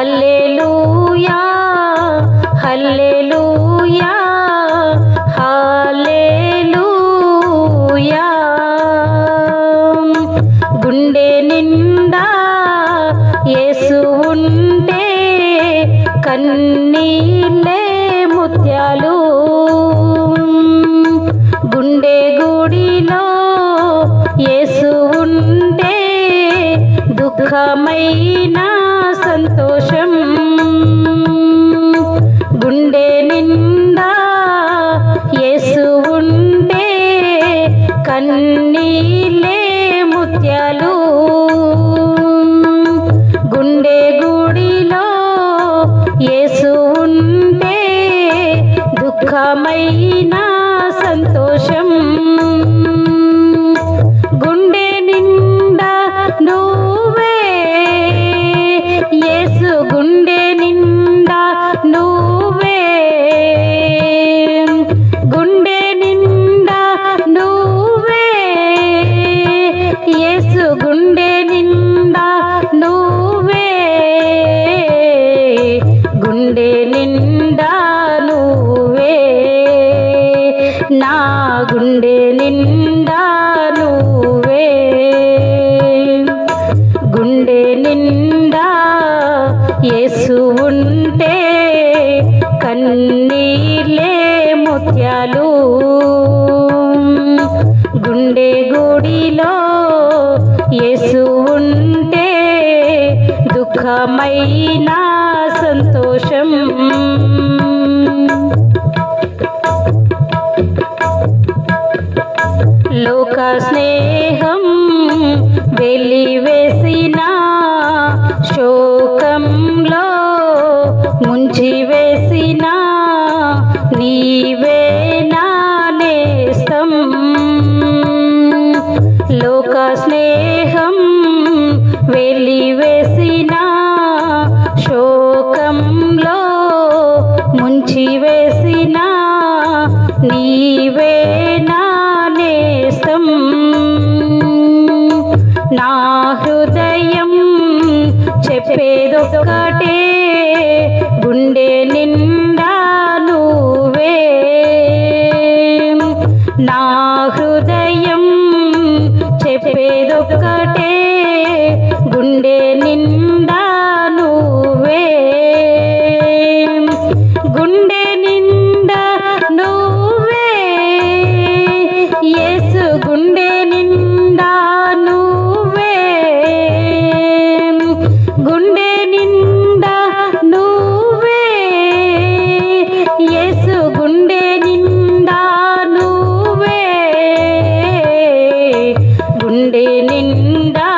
హల్లెలూయా హల్లెలూయా హల్లెలూయా గుండె నిండా యేసు ఉంటే కన్నీళ్ళే ముత్యాలు గుండె గుడిలో యేసు ఉంటే దుఃఖమైన సంతోషం గుండె నిండా యేసు ఉంటే కన్నీళ్ళే ముత్యాలు గుండె గుడిలో యేసు ఉంటే దుఃఖమైన సంతోషం గుండె నిండా నువ్వే యేసు గుండె నిండా నువ్వే గుండె నిండా నువ్వే యేసు గుండె నిండా నువ్వే గుండె నిండా నువ్వే నా గుండె నిండా నువ్వే గుండె నిండా యేసు ఉంటే కన్నీళ్ళే ముత్యాలు గుండె గుడిలో యేసు ఉంటే దుఃఖమైన సంతోషం లోక స్నేహం వెలివేసిన శోకంలో ముంచివేసిన నీవే నా నేస్తం లోక స్నేహం వెలివేసిన శోకంలో ముంచివేసిన నీవే నా నేస్తం నా హృదయం చెప్పేదొక్కటే గుండె నిండా నువ్వే నా హృదయం చెప్పేదొక్కటే గుండె నిండా నువ్వే గుండె నిండా నువ్వే యేసు గుండె నిండా నువ్వే గుండె నిండా నువ్వే యేసు గుండె నిండా నువ్వే గుండె నిండా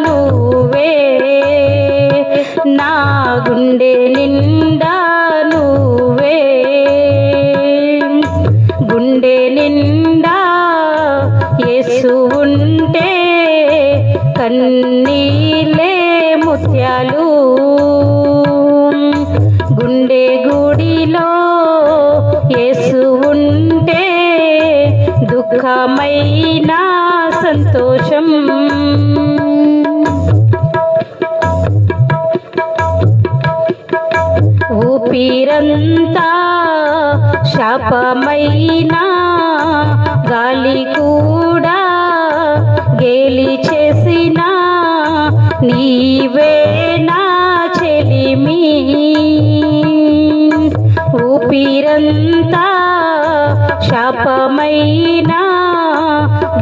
నువ్వే నా గుండె నిండా నువ్వే గుండె నిండా యేసు ఉంటే కన్నీళ్ళే ముత్యాలు గుండె గుడిలో యేసు ఉంటే దుఃఖమైన సంతోషం ఊపిరంతా శాపమైన గాలి కూడా గేలి చేసిన నీవే నా చెలిమి ఊపిరంతా శాపమైన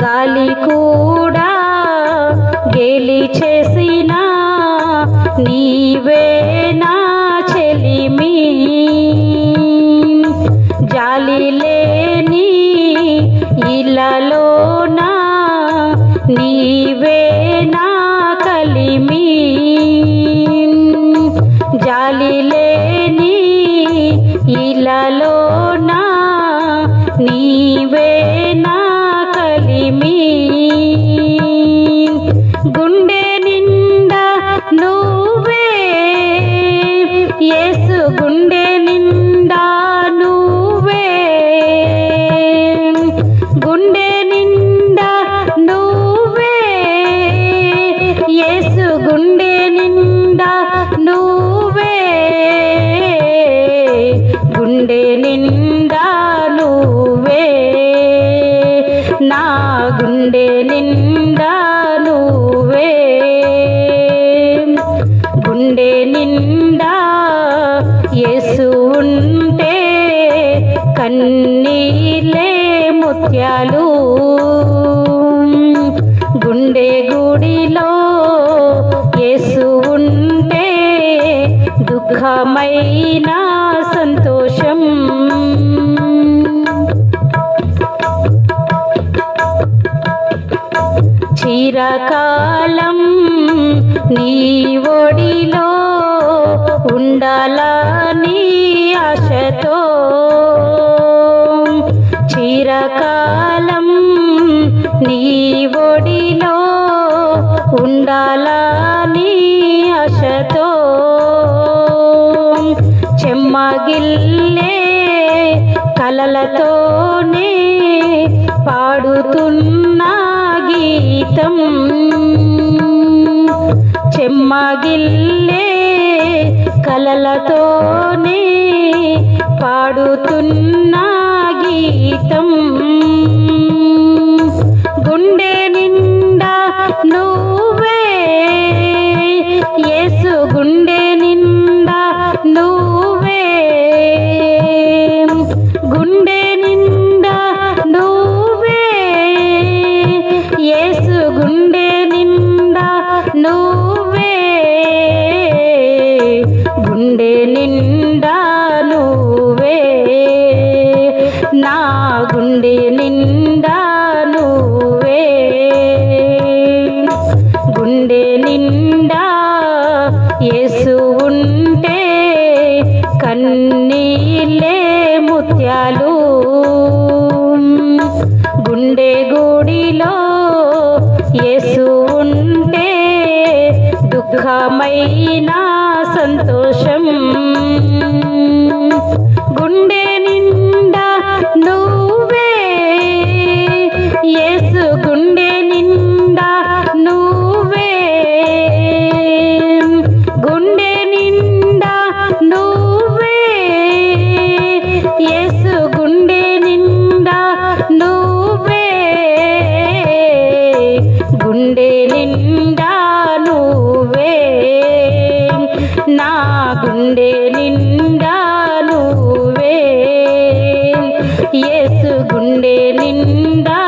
గాలి కూడా గేలి చేసిన నీవే నా చెలిమి జాలి లేని ఇలలోనా నీవే నా కలిమి జాలి లేని ఇలలోనా నీవే నా కలిమి గుండె నిండా నువ్వే యేసు గుండె నిండా నువ్వే గుండె నిండా నువ్వే యేసు గుండె నిండా నువ్వే గుండె నిండా నువ్వే నా గుండె నిండా నువ్వే గుండె నిండా యేసు ఉంటే కన్నీలే ముత్యాలు గుండె గుడిలో యేసు ఉంటే దుఃఖమైన సంతోషం చిరకాలం నీ ఒడిలో ఉండాలని ఆశతో చిరకాలం నీ ఒడిలో ఉండాలని ఆశతో చెమ్మగిల్లే కలలతోనే పాడుతున్న గీతం చెమ్మగిల్లే కలలతోనే పాడుతున్న గీతం గుండె నిండా నువ్వే యేసు గుండె నిండా నువ్వే గుండె నిండా నువ్వే యేసు గుండె నిండా నువ్వే గుండె నిండా నువ్వే నా గుండె నిండా నువ్వే గుండె నిండా యేసు ఉంటే కన్నీలే ముత్యాలు గుండె గుడిలో యేసు ఉంటే దుఃఖమైన సంతోషం గుండె నిండా నువ్వే యేసు గుండె నిండా నువ్వే గుండె నిండా నువ్వే యేసు గుండె నిండా నువ్వే గుండె నిండా నువ్వే నా గుండె నిండా నువ్వే యేసు గుండె నిండా